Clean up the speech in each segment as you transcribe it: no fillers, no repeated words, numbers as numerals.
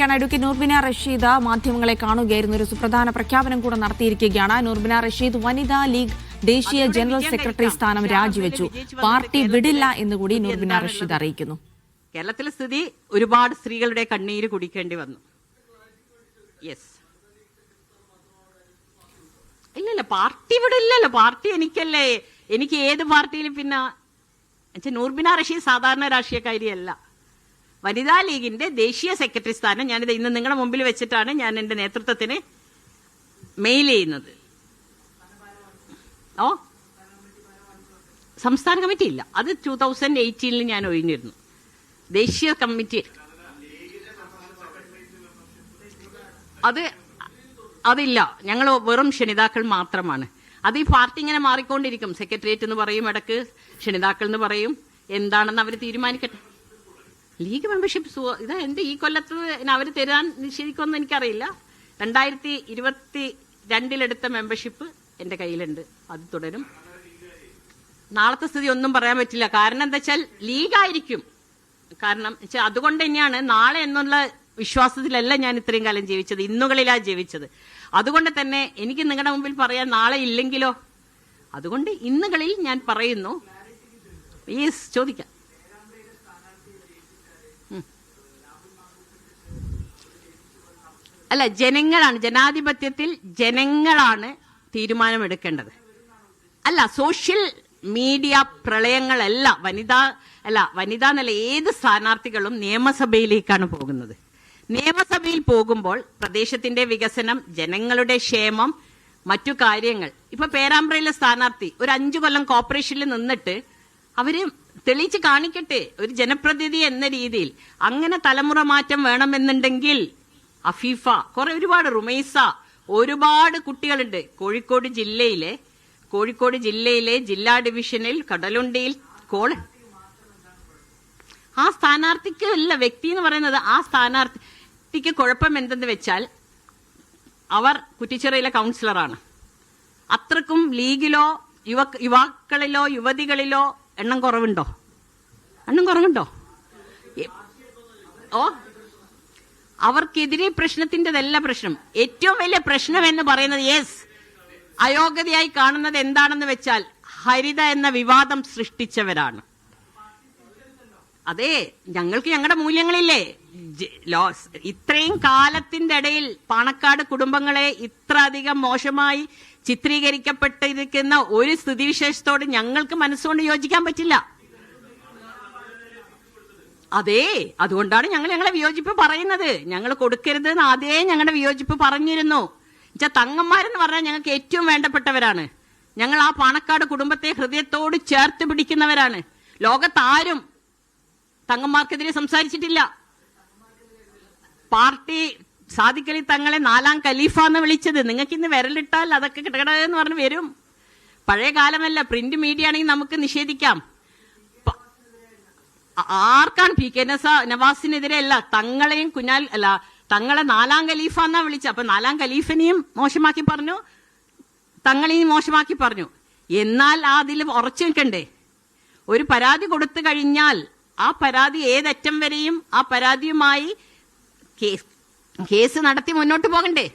വാർത്തയിലേക്കാണ്. Advocate Noorbina Rasheed മാധ്യമങ്ങളെ കാണുകയായിരുന്നു. ഒരു സുപ്രധാന പ്രഖ്യാപനം കൂടെ നടത്തിയിരിക്കുകയാണ്. നൂർബിന റഷീദ് വനിതാ ലീഗ് ദേശീയ ജനറൽ സെക്രട്ടറി സ്ഥാനം രാജിവെച്ചു. പാർട്ടി വിടില്ല എന്നുകൂടി നൂർബിന റഷീദ് അറിയിക്കുന്നു. കേരളത്തിലെ സ്ഥിതി ഒരുപാട് സ്ത്രീകളുടെ കണ്ണീര് കുടിക്കേണ്ടി വന്നു. യെസ്, ഇല്ലല്ല, പാർട്ടി വിടില്ലല്ലോ. പാർട്ടി എനിക്കല്ലേ, എനിക്ക് ഏത് പാർട്ടിയിലും പിന്നെ നൂർബിന റഷീദ് സാധാരണ രാഷ്ട്രീയക്കാരിയല്ല. വനിതാ ലീഗിന്റെ ദേശീയ സെക്രട്ടറി സ്ഥാനം ഞാനിത് ഇന്ന് നിങ്ങളുടെ മുമ്പിൽ വെച്ചിട്ടാണ് ഞാൻ എന്റെ നേതൃത്വത്തിന് മെയിൽ ചെയ്യുന്നത്. സംസ്ഥാന കമ്മിറ്റി ഇല്ല, അത് 2018 ഞാൻ ഒഴിഞ്ഞിരുന്നു. ദേശീയ കമ്മിറ്റി അതില്ല, ഞങ്ങൾ വെറും ക്ഷണിതാക്കൾ മാത്രമാണ്. അത് ഈ പാർട്ടി ഇങ്ങനെ മാറിക്കൊണ്ടിരിക്കും. സെക്രട്ടേറിയറ്റ് എന്ന് പറയും, ഇടക്ക് ക്ഷണിതാക്കൾ എന്ന് പറയും. എന്താണെന്ന് അവർ തീരുമാനിക്കട്ടെ. ലീഗ് മെമ്പർഷിപ്പ് ഇതാ എന്ത് ഈ കൊല്ലത്ത് അവർ തരാൻ നിഷേധിക്കുമെന്ന് എനിക്കറിയില്ല. 2022 മെമ്പർഷിപ്പ് എന്റെ കയ്യിലുണ്ട്, അത് തുടരും. നാളത്തെ സ്ഥിതി ഒന്നും പറയാൻ പറ്റില്ല. കാരണം എന്താ വെച്ചാൽ ലീഗായിരിക്കും. കാരണം അതുകൊണ്ട് തന്നെയാണ് നാളെ എന്നുള്ള വിശ്വാസത്തിലല്ല ഞാൻ ഇത്രയും കാലം ജീവിച്ചത്, ഇന്നുകളിലാണ് ജീവിച്ചത്. അതുകൊണ്ട് തന്നെ എനിക്ക് നിങ്ങളുടെ മുമ്പിൽ പറയാൻ നാളെ ഇല്ലെങ്കിലോ, അതുകൊണ്ട് ഇന്നുകളിൽ ഞാൻ പറയുന്നു. യെസ്, ചോദിക്കാം. അല്ല, ജനങ്ങളാണ്, ജനാധിപത്യത്തിൽ ജനങ്ങളാണ് തീരുമാനമെടുക്കേണ്ടത്. അല്ല, സോഷ്യൽ മീഡിയ പ്രളയങ്ങളല്ല വനിതാ എന്നല്ല, ഏത് സ്ഥാനാർത്ഥികളും നിയമസഭയിലേക്കാണ് പോകുന്നത്. നിയമസഭയിൽ പോകുമ്പോൾ പ്രദേശത്തിന്റെ വികസനം, ജനങ്ങളുടെ ക്ഷേമം, മറ്റു കാര്യങ്ങൾ. ഇപ്പൊ പേരാമ്പ്രയിലെ സ്ഥാനാർത്ഥി ഒരു 5 കൊല്ലം കോർപ്പറേഷനിൽ നിന്നിട്ട് അവര് തെളിയിച്ച് കാണിക്കട്ടെ ഒരു ജനപ്രതിനിധി എന്ന രീതിയിൽ. അങ്ങനെ തലമുറ മാറ്റം വേണമെന്നുണ്ടെങ്കിൽ അഫീഫ, ഒരുപാട് റുമൈസ, ഒരുപാട് കുട്ടികളുണ്ട്. കോഴിക്കോട് ജില്ലയിലെ ജില്ലാ ഡിവിഷനിൽ കടലുണ്ടിയിൽ ആ സ്ഥാനാർത്ഥിക്ക് അല്ല, വ്യക്തി എന്ന് പറയുന്നത് ആ സ്ഥാനാർത്ഥിക്ക് കുഴപ്പം എന്തെന്ന് വെച്ചാൽ അവർ കുറ്റിച്ചിറയിലെ കൗൺസിലറാണ്. അത്രക്കും ലീഗിലോ യുവാക്കളിലോ യുവതികളിലോ എണ്ണം കുറവുണ്ടോ? അവർക്കെതിരെ പ്രശ്നത്തിൻ്റെതല്ല പ്രശ്നം. ഏറ്റവും വലിയ പ്രശ്നം എന്ന് പറയുന്നത് അയോഗ്യതയായി കാണുന്നത് എന്താണെന്ന് വെച്ചാൽ ഹരിത എന്ന വിവാദം സൃഷ്ടിച്ചവരാണ്. അതെ, ഞങ്ങൾക്ക് ഞങ്ങളുടെ മൂല്യങ്ങളില്ലേ. ഇത്രയും കാലത്തിന്റെ ഇടയിൽ പാണക്കാട് കുടുംബങ്ങളെ ഇത്ര അധികം മോശമായി ചിത്രീകരിക്കപ്പെട്ടിരിക്കുന്ന ഒരു സ്ഥിതിവിശേഷത്തോട് ഞങ്ങൾക്ക് മനസ്സുകൊണ്ട് യോജിക്കാൻ പറ്റില്ല. അതെ, അതുകൊണ്ടാണ് ഞങ്ങളെ വിയോജിപ്പ് പറയുന്നത്. ഞങ്ങൾ കൊടുക്കരുത് എന്ന് ആദ്യമേ ഞങ്ങളുടെ വിയോജിപ്പ് പറഞ്ഞിരുന്നു. തങ്ങന്മാരെന്ന് പറഞ്ഞാൽ ഞങ്ങൾക്ക് ഏറ്റവും വേണ്ടപ്പെട്ടവരാണ്. ഞങ്ങൾ ആ പാണക്കാട് കുടുംബത്തെ ഹൃദയത്തോട് ചേർത്ത് പിടിക്കുന്നവരാണ്. ലോകത്താരും തങ്ങന്മാർക്കെതിരെ സംസാരിച്ചിട്ടില്ല. പാർട്ടി സാദിഖലി തങ്ങളെ 4ാം ഖലീഫ എന്ന് വിളിച്ചത്. നിങ്ങൾക്ക് ഇന്ന് വിരലിട്ടാൽ അതൊക്കെ കിടകിടന്ന് പറഞ്ഞ് വരും. പഴയ കാലമല്ല, പ്രിന്റ് മീഡിയ ആണെങ്കിൽ നമുക്ക് നിഷേധിക്കാം. ആർക്കാണ് PK നവാസിനെതിരെ അല്ല, തങ്ങളെയും തങ്ങളെ 4ാം ഖലീഫ എന്നാ വിളിച്ച. അപ്പൊ 4ാം ഖലീഫിനെയും മോശമാക്കി പറഞ്ഞു, തങ്ങളെയും മോശമാക്കി പറഞ്ഞു. എന്നാൽ അതിൽ ഉറച്ചു നിൽക്കണ്ടേ? ഒരു പരാതി കൊടുത്തു കഴിഞ്ഞാൽ ആ പരാതി ഏതറ്റം വരെയും ആ പരാതിയുമായി കേസ് നടത്തി മുന്നോട്ട് പോകണ്ടേ?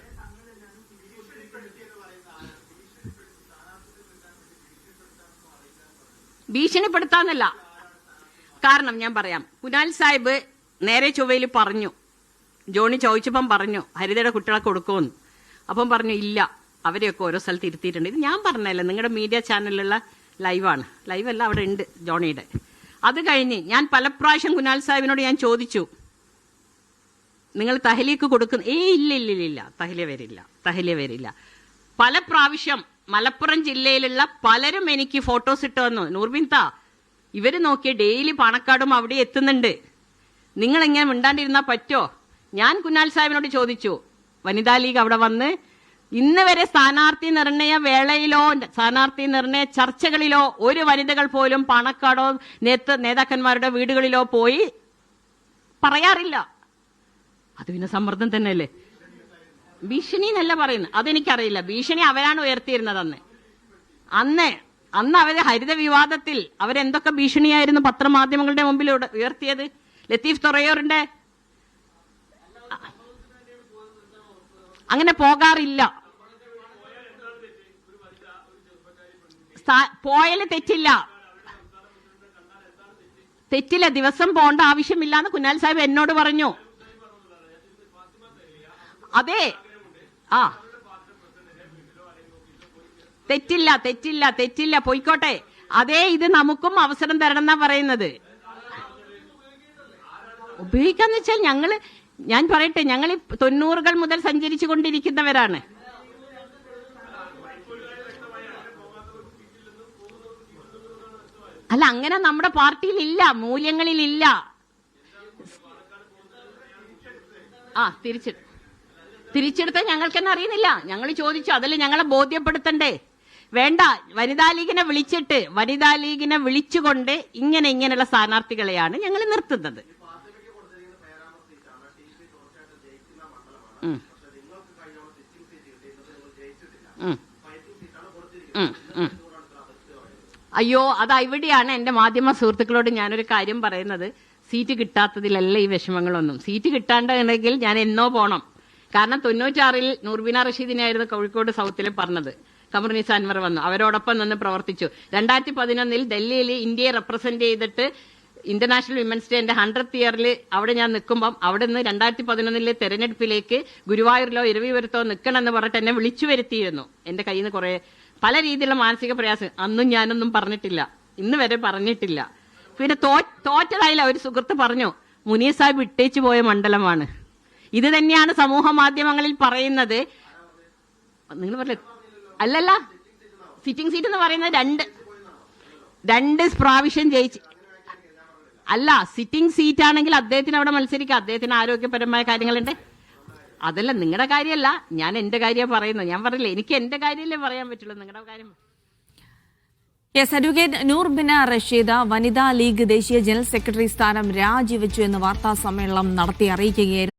ഭീഷണിപ്പെടുത്താന്നല്ല. കാരണം ഞാൻ പറയാം, കുനാൽ സാഹിബ് നേരെ ചൊവ്വയിൽ പറഞ്ഞു, ജോണി ചോദിച്ചപ്പം പറഞ്ഞു ഹരിതയുടെ കുട്ടികളെ കൊടുക്കുമെന്ന്. അപ്പം പറഞ്ഞു ഇല്ല, അവരെയൊക്കെ ഓരോ സ്ഥലത്ത് ഇരുത്തിയിട്ടുണ്ട്. ഇത് ഞാൻ പറഞ്ഞല്ലേ, നിങ്ങളുടെ മീഡിയ ചാനലിലുള്ള ലൈവല്ല, അവിടെ ഉണ്ട് ജോണിയുടെ. അത് കഴിഞ്ഞ് ഞാൻ പല പ്രാവശ്യം കുനാൽ സാഹിബിനോട് ഞാൻ ചോദിച്ചു, നിങ്ങൾ തഹലിക്ക് കൊടുക്കുന്ന ഇല്ല, തഹലിയ വരില്ല. പല പ്രാവശ്യം മലപ്പുറം ജില്ലയിലുള്ള പലരും എനിക്ക് ഫോട്ടോസ് ഇട്ട് വന്നു. നൂർബിൻത, ഇവര് നോക്കിയ ഡെയിലി പാണക്കാടും അവിടെ എത്തുന്നുണ്ട്, നിങ്ങൾ എങ്ങനെ മിണ്ടാണ്ടിരുന്നാ പറ്റോ? ഞാൻ കുനാൽ സാഹിബിനോട് ചോദിച്ചു, വനിതാ ലീഗ് അവിടെ വന്ന് ഇന്ന് വരെ സ്ഥാനാർത്ഥി നിർണയ വേളയിലോ സ്ഥാനാർത്ഥി നിർണയ ചർച്ചകളിലോ ഒരു വനിതകൾ പോലും പാണക്കാടോ നേതാക്കന്മാരുടെ വീടുകളിലോ പോയി പറയാറില്ല. അത് പിന്നെ സമ്മർദ്ദം തന്നെയല്ലേ? ഭീഷണി എന്നല്ല പറയുന്നത്, അതെനിക്കറിയില്ല. ഭീഷണി അവരാണ് ഉയർത്തിയിരുന്നത് അന്ന് അവര് ഹരിത വിവാദത്തിൽ അവരെന്തൊക്കെ ഭീഷണിയായിരുന്നു പത്രമാധ്യമങ്ങളുടെ മുമ്പിൽ ഉയർത്തിയത്. ലത്തീഫ് തൊറയൂറിന്റെ അങ്ങനെ പോകാറില്ല. പോയാല് തെറ്റില്ല, ദിവസം പോകേണ്ട ആവശ്യമില്ല എന്ന് കുഞ്ഞാൽ സാഹിബ് എന്നോട് പറഞ്ഞു. അതെ, ആ തെറ്റില്ല, പോയിക്കോട്ടെ. അതേ, ഇത് നമുക്കും അവസരം തരണം എന്നാ പറയുന്നത്. ഉപയോഗിക്കാന്ന് വെച്ചാൽ ഞാൻ പറയട്ടെ, ഞങ്ങൾ 90-കൾ മുതൽ സഞ്ചരിച്ചു കൊണ്ടിരിക്കുന്നവരാണ്. അല്ല, അങ്ങനെ നമ്മുടെ പാർട്ടിയിലില്ല, മൂല്യങ്ങളിലില്ല. തിരിച്ചെടുത്ത ഞങ്ങൾക്ക് തന്നെ അറിയുന്നില്ല. ഞങ്ങൾ ചോദിച്ചു, അതല്ലേ ഞങ്ങളെ ബോധ്യപ്പെടുത്തണ്ടേ? വേണ്ട, വനിതാ ലീഗിനെ വിളിച്ചുകൊണ്ട് ഇങ്ങനെയുള്ള സ്ഥാനാർത്ഥികളെയാണ് ഞങ്ങൾ നിർത്തുന്നത്. അയ്യോ, അത് ഇവിടെയാണ് എന്റെ മാധ്യമ സുഹൃത്തുക്കളോട് ഞാനൊരു കാര്യം പറയുന്നത്. സീറ്റ് കിട്ടാത്തതിലല്ല ഈ വിഷമങ്ങളൊന്നും. സീറ്റ് കിട്ടാണ്ടെങ്കിൽ ഞാൻ എന്നോ പോണം. കാരണം 96-ൽ നൂർബിന റഷീദിനെയായിരുന്നു കോഴിക്കോട് സൗത്തിൽ പറഞ്ഞത്. ഖമറുന്നിസ അൻവർ വന്നു, അവരോടൊപ്പം നിന്ന് പ്രവർത്തിച്ചു. 2011-ൽ ഡൽഹിയിൽ ഇന്ത്യയെ റെപ്രസെന്റ് ചെയ്തിട്ട് ഇന്റർനാഷണൽ വിമൻസ് ഡേന്റെ 100th ഇയറിൽ അവിടെ ഞാൻ നിൽക്കുമ്പം അവിടെ നിന്ന് 2011-ലെ തെരഞ്ഞെടുപ്പിലേക്ക് ഗുരുവായൂരിലോ ഇരവിപുരത്തോ നിൽക്കണമെന്ന് പറഞ്ഞിട്ട് എന്നെ വിളിച്ചു വരുത്തിയിരുന്നു. എന്റെ കയ്യിൽ നിന്ന് കുറെ പല രീതിയിലുള്ള മാനസിക പ്രയാസം അന്നും ഞാനൊന്നും പറഞ്ഞിട്ടില്ല, ഇന്ന് വരെ പറഞ്ഞിട്ടില്ല. പിന്നെ തോറ്റതായില്ല. ഒരു സുഹൃത്ത് പറഞ്ഞു, മുനീർ സാഹിബ് ഇട്ടേച്ചു പോയ മണ്ഡലമാണ്. ഇത് തന്നെയാണ് സമൂഹ മാധ്യമങ്ങളിൽ പറയുന്നത്. നിങ്ങൾ പറഞ്ഞ അല്ലല്ല, സിറ്റിംഗ് സീറ്റ് എന്ന് പറയുന്നത് രണ്ട് പ്രാവശ്യം ജയിച്ച് അല്ല, സിറ്റിംഗ് സീറ്റ് ആണെങ്കിൽ അദ്ദേഹത്തിന് അവിടെ മത്സരിക്കാം. അദ്ദേഹത്തിന് ആരോഗ്യപരമായ കാര്യങ്ങളുണ്ട്. അതല്ല, നിങ്ങളുടെ കാര്യമല്ല, ഞാൻ എന്റെ കാര്യമാണ് പറയുന്നത്. ഞാൻ പറഞ്ഞില്ലേ, എനിക്ക് എന്റെ കാര്യമല്ലേ പറയാൻ പറ്റുള്ളൂ, നിങ്ങളുടെ കാര്യം. യെസ്, അഡ്വക്കേറ്റ് നൂർബിന റഷീദ് വനിതാ ലീഗ് ദേശീയ ജനറൽ സെക്രട്ടറി സ്ഥാനം രാജിവെച്ചു എന്ന് വാർത്താ സമ്മേളനം നടത്തി അറിയിക്കുകയായിരുന്നു.